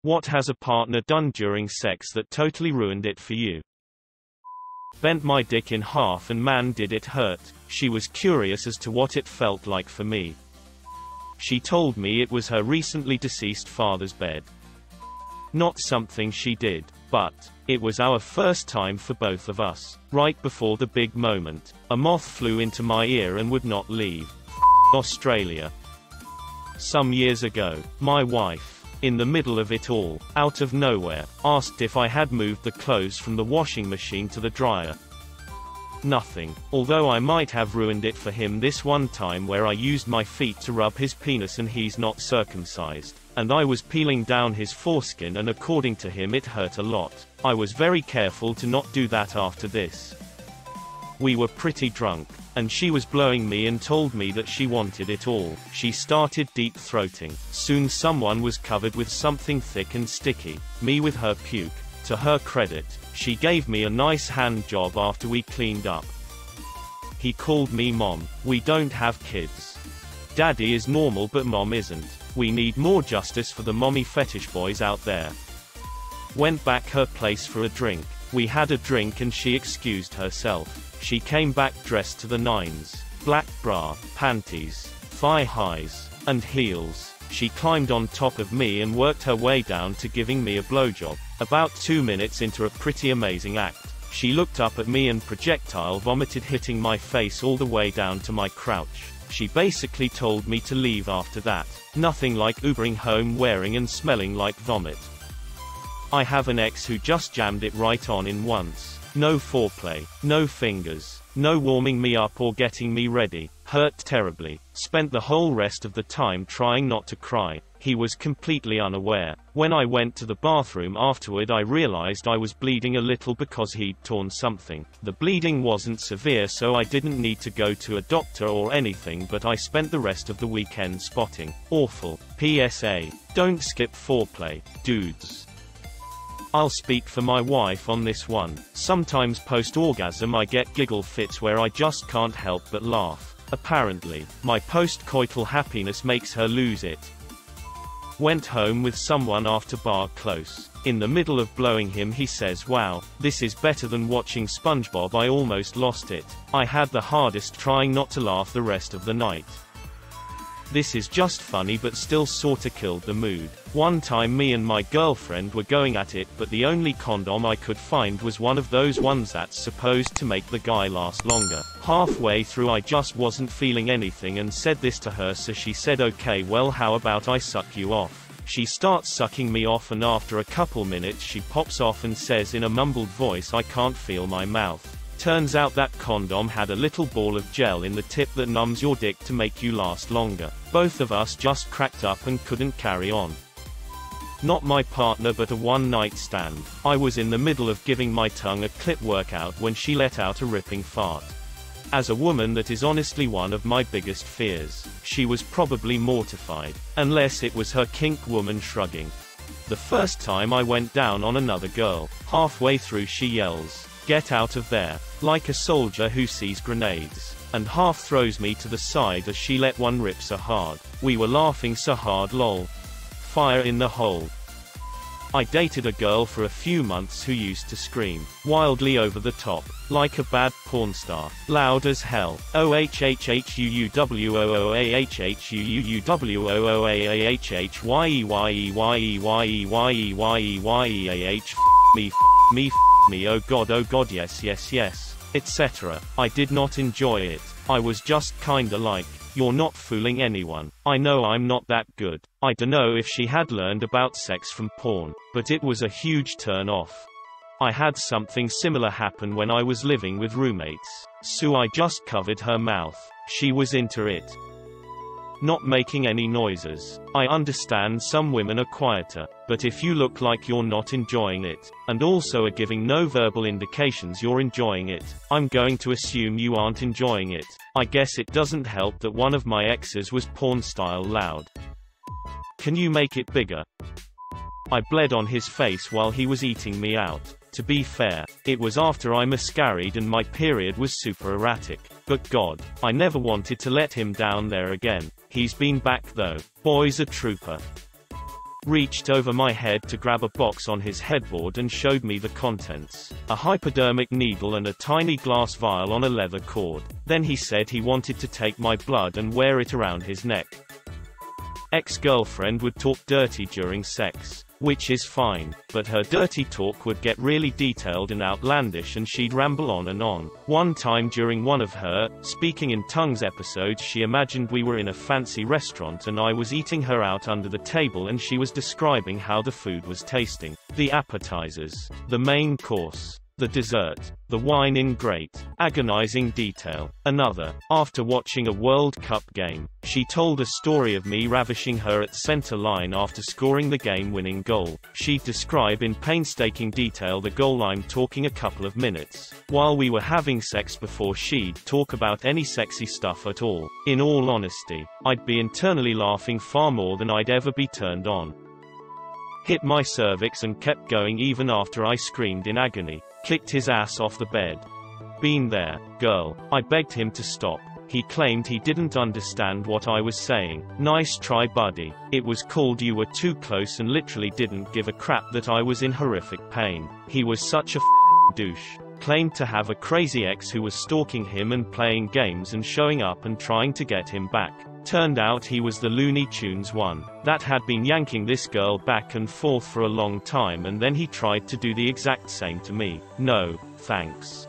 What has a partner done during sex that totally ruined it for you? Bent my dick in half and man did it hurt. She was curious as to what it felt like for me. She told me it was her recently deceased father's bed. Not something she did, but it was our first time for both of us. Right before the big moment, a moth flew into my ear and would not leave. Australia. Some years ago, my wife, in the middle of it all, out of nowhere, asked if I had moved the clothes from the washing machine to the dryer. Nothing, although I might have ruined it for him this one time where I used my feet to rub his penis and he's not circumcised, and I was peeling down his foreskin and according to him it hurt a lot. I was very careful to not do that after this. We were pretty drunk, and she was blowing me and told me that she wanted it all. She started deep-throating. Soon someone was covered with something thick and sticky, me with her puke. To her credit, she gave me a nice hand job after we cleaned up. He called me Mom. We don't have kids. Daddy is normal but Mom isn't. We need more justice for the mommy fetish boys out there. Went back her place for a drink. We had a drink and she excused herself. She came back dressed to the nines. Black bra, panties, thigh highs, and heels. She climbed on top of me and worked her way down to giving me a blowjob. About 2 minutes into a pretty amazing act, she looked up at me and projectile vomited hitting my face all the way down to my crouch. She basically told me to leave after that. Nothing like Ubering home wearing and smelling like vomit. I have an ex who just jammed it right on in once. No foreplay, no fingers, no warming me up or getting me ready. Hurt terribly. Spent the whole rest of the time trying not to cry. He was completely unaware. When I went to the bathroom afterward I realized I was bleeding a little because he'd torn something. The bleeding wasn't severe so I didn't need to go to a doctor or anything but I spent the rest of the weekend spotting. Awful. PSA. Don't skip foreplay, dudes. I'll speak for my wife on this one. Sometimes post-orgasm I get giggle fits where I just can't help but laugh. Apparently, my post-coital happiness makes her lose it. Went home with someone after bar close. In the middle of blowing him he says, "Wow, this is better than watching SpongeBob. I almost lost it." I had the hardest trying not to laugh the rest of the night. This is just funny but still sorta killed the mood. One time me and my girlfriend were going at it but the only condom I could find was one of those ones that's supposed to make the guy last longer. Halfway through I just wasn't feeling anything and said this to her so she said, "Okay, well how about I suck you off?" She starts sucking me off and after a couple minutes she pops off and says in a mumbled voice, "I can't feel my mouth." Turns out that condom had a little ball of gel in the tip that numbs your dick to make you last longer. Both of us just cracked up and couldn't carry on. Not my partner but a one-night stand. I was in the middle of giving my tongue a clip workout when she let out a ripping fart. As a woman that is honestly one of my biggest fears. She was probably mortified. Unless it was her kink woman shrugging. The first time I went down on another girl. Halfway through she yells, "Get out of there," like a soldier who sees grenades, and half throws me to the side as she let one rip so hard. We were laughing so hard lol. Fire in the hole. I dated a girl for a few months who used to scream, wildly over the top, like a bad porn star, loud as hell. Me oh god yes, etc. I did not enjoy it. I was just kinda like, "You're not fooling anyone. I know I'm not that good." I dunno if she had learned about sex from porn, but it was a huge turn off. I had something similar happen when I was living with roommates. So I just covered her mouth. She was into it. Not making any noises. I understand some women are quieter, but if you look like you're not enjoying it, and also are giving no verbal indications you're enjoying it, I'm going to assume you aren't enjoying it. I guess it doesn't help that one of my exes was porn-style loud. Can you make it bigger? I bled on his face while he was eating me out. To be fair, it was after I miscarried and my period was super erratic. But God, I never wanted to let him down there again. He's been back though. Boy's a trooper. reached over my head to grab a box on his headboard and showed me the contents. A hypodermic needle and a tiny glass vial on a leather cord. Then he said he wanted to take my blood and wear it around his neck. Ex-girlfriend would talk dirty during sex, which is fine, but her dirty talk would get really detailed and outlandish and she'd ramble on and on. One time during one of her speaking in tongues episodes, she imagined we were in a fancy restaurant and I was eating her out under the table and she was describing how the food was tasting. The appetizers, the main course, the dessert, the wine in great, agonizing detail. Another, after watching a World Cup game, she told a story of me ravishing her at center line after scoring the game-winning goal. She'd describe in painstaking detail the goal. I'm talking a couple of minutes, while we were having sex, before she'd talk about any sexy stuff at all. In all honesty, I'd be internally laughing far more than I'd ever be turned on. Hit my cervix and kept going even after I screamed in agony. Kicked his ass off the bed. Been there, girl. I begged him to stop. He claimed he didn't understand what I was saying. Nice try, buddy. It was called you were too close and literally didn't give a crap that I was in horrific pain. He was such a douche. Claimed to have a crazy ex who was stalking him and playing games and showing up and trying to get him back. Turned out he was the Looney Tunes one that had been yanking this girl back and forth for a long time, and then he tried to do the exact same to me. No, thanks.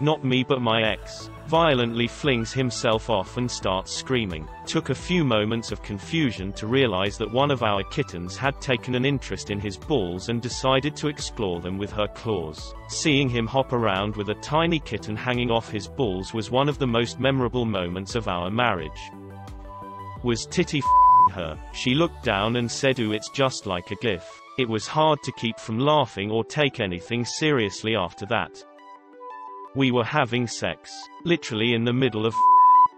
Not me but my ex. Violently flings himself off and starts screaming. Took a few moments of confusion to realize that one of our kittens had taken an interest in his balls and decided to explore them with her claws. Seeing him hop around with a tiny kitten hanging off his balls was one of the most memorable moments of our marriage. Was titty her. She looked down and said, "Ooh, it's just like a gif." It was hard to keep from laughing or take anything seriously after that. We were having sex, literally in the middle of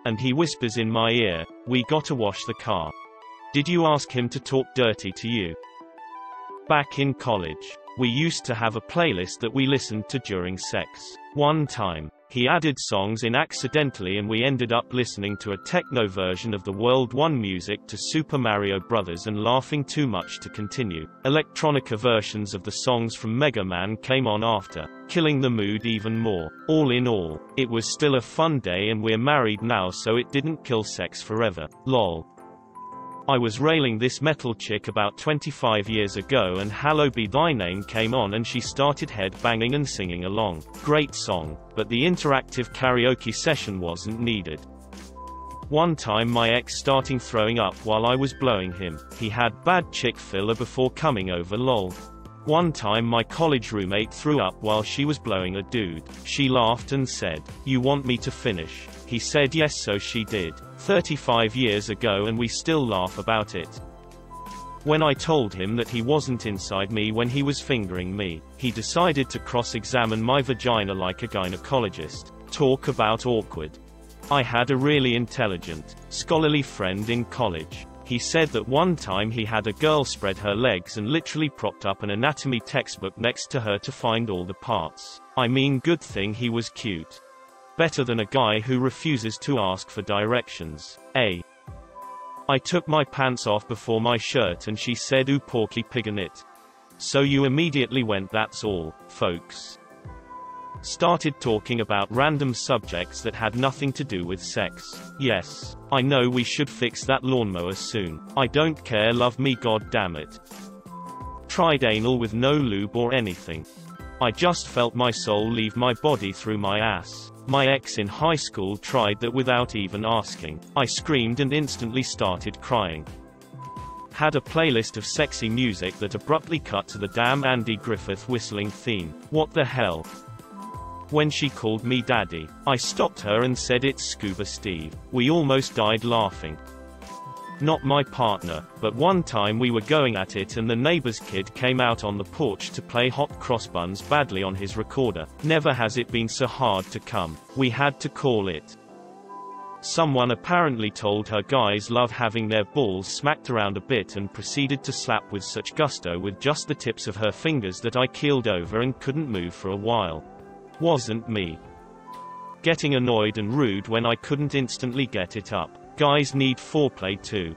and he whispers in my ear, "We gotta wash the car." Did you ask him to talk dirty to you? Back in college, we used to have a playlist that we listened to during sex. One time, he added songs in accidentally and we ended up listening to a techno version of the World 1 music to Super Mario Bros. And laughing too much to continue. Electronica versions of the songs from Mega Man came on after, killing the mood even more. All in all, it was still a fun day and we're married now, so it didn't kill sex forever. Lol. I was railing this metal chick about 25 years ago and Hallowed Be Thy Name came on and she started head-banging and singing along. Great song, but the interactive karaoke session wasn't needed. One time my ex starting throwing up while I was blowing him. He had bad Chick-fil-A before coming over, lol. One time my college roommate threw up while she was blowing a dude. She laughed and said, "You want me to finish?" He said yes, so she did. 35 years ago and we still laugh about it. When I told him that he wasn't inside me when he was fingering me, he decided to cross-examine my vagina like a gynecologist. Talk about awkward. I had a really intelligent, scholarly friend in college. He said that one time he had a girl spread her legs and literally propped up an anatomy textbook next to her to find all the parts. I mean, good thing he was cute. Better than a guy who refuses to ask for directions. I took my pants off before my shirt and she said, "Ooh, porky pig in it." So you immediately went, "That's all, folks." Started talking about random subjects that had nothing to do with sex. Yes, I know we should fix that lawnmower soon. I don't care, love me, god damn it. Tried anal with no lube or anything. I just felt my soul leave my body through my ass. My ex in high school tried that without even asking. I screamed and instantly started crying. Had a playlist of sexy music that abruptly cut to the damn Andy Griffith whistling theme. What the hell? When she called me daddy, I stopped her and said, "It's Scuba Steve." We almost died laughing. Not my partner, but one time we were going at it and the neighbor's kid came out on the porch to play Hot Cross Buns badly on his recorder. Never has it been so hard to come. We had to call it. Someone apparently told her guys love having their balls smacked around a bit and proceeded to slap with such gusto with just the tips of her fingers that I keeled over and couldn't move for a while. Wasn't me. Getting annoyed and rude when I couldn't instantly get it up. Guys need foreplay too.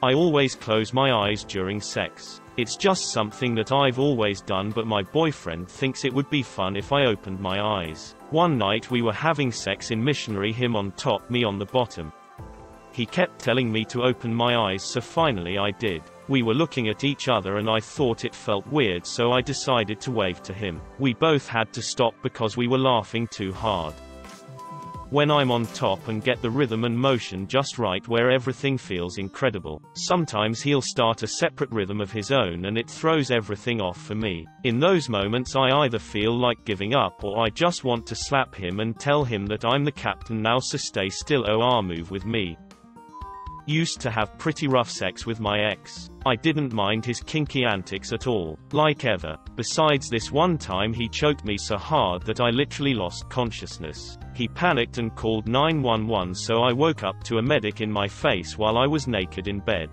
I always close my eyes during sex. It's just something that I've always done, but my boyfriend thinks it would be fun if I opened my eyes. One night we were having sex in missionary, him on top, me on the bottom. He kept telling me to open my eyes, so finally I did. We were looking at each other and I thought it felt weird, so I decided to wave to him. We both had to stop because we were laughing too hard. When I'm on top and get the rhythm and motion just right where everything feels incredible, sometimes he'll start a separate rhythm of his own and it throws everything off for me. In those moments I either feel like giving up or I just want to slap him and tell him that I'm the captain now, so stay still or move with me. Used to have pretty rough sex with my ex. I didn't mind his kinky antics at all, like ever. Besides this one time he choked me so hard that I literally lost consciousness. He panicked and called 911, so I woke up to a medic in my face while I was naked in bed.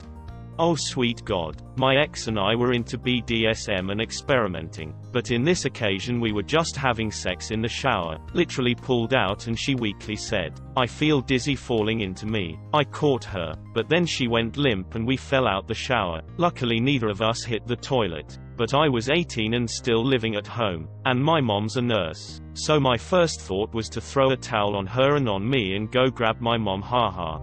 Oh sweet God. My ex and I were into BDSM and experimenting, but in this occasion we were just having sex in the shower, literally pulled out, and she weakly said, "I feel dizzy," falling into me. I caught her, but then she went limp and we fell out the shower. Luckily neither of us hit the toilet, but I was 18 and still living at home, and my mom's a nurse. So my first thought was to throw a towel on her and on me and go grab my mom, haha.